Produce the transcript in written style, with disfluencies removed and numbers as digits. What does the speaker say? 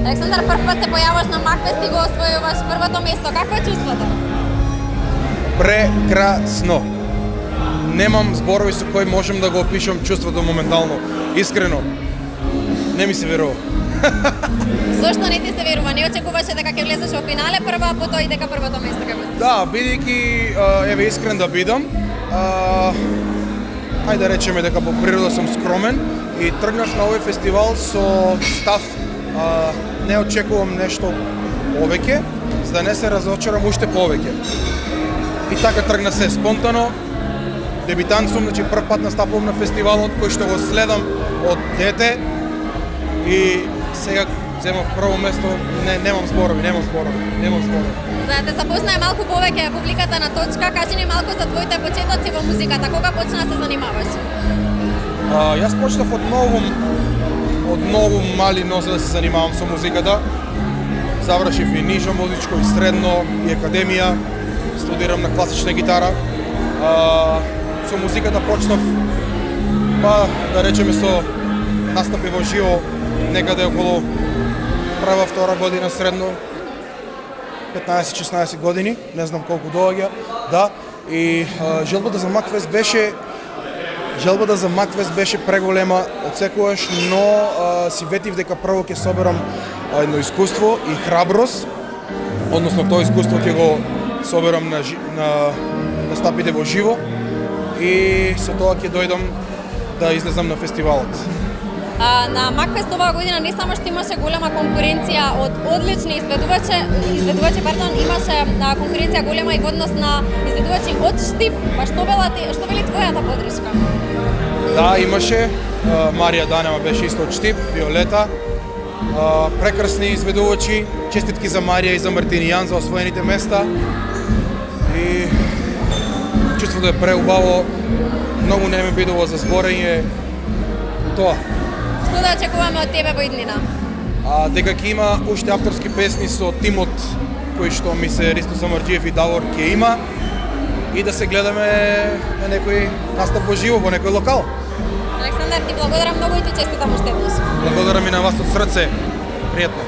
Александар, прв пат се појаваш на Макфест и го освојуваш првото место. Какво е чувството? Прекрасно. Немам зборови со кои можем да го опишам чувството моментално. Искрено. Не ми се верува. Зошто не ти се верува? Не очекуваше дека ќе влезеш во финале прва, а потоа и дека првото место ќе го. Да, бидејќи еве искрен да бидам, ајде да речеме дека по природа сум скромен и тргнав на овој фестивал со став не очекувам нешто повеќе, за да не се разочарам уште повеќе. И така тргна се спонтано. Дебитант сум, значи прв пат настапувам на фестивалот кој што го следам од дете и сега земав прво место. Немам зборови. За да те запознае малку повеќе публиката на Точка, кажи ни малку за твоите почетоци во музиката. Кога почна да се занимаваш? Јас почнав од многу мали нозе да се занимавам со музиката. Завршив и нижо музичко и средно и академија. Студирам на класична гитара. Со музиката почнав, да речеме со настапи во живо некаде околу прва, втора година средно, 15-16 години, не знам колку доаѓа, да. И желбата за Макфест беше преголема од секогаш, но си ветив дека прво ќе соберам едно искуство и храброст, односно тоа искуство ќе го соберам на настапите во живо и со тоа ќе дојдам да излезам на фестивалот. На Макфест оваа година не само што имаше голема конкуренција од одлични изведувачи, имаше конкуренција голема и во однос на изведувачи од Штип. Па што вели твојата подршка? Да, имаше. Марија Данева беше исто од Штип, Виолета. Прекрасни изведувачи. Честитки за Марија и за Мартинијан за освоените места. И чувството е преубаво. Многу не ме бидува за зборење. Тоа. Што да очекуваме од тебе во иднина? Дека ќе има уште авторски песни со тимот кој што ми се Ристо Самарџиев и Давор ќе има и да се гледаме на некој настап во живо во некој локал. Александар, ти благодарам многу и ти честитам уште еднаш. Благодарам и на вас од срце. Пријатно.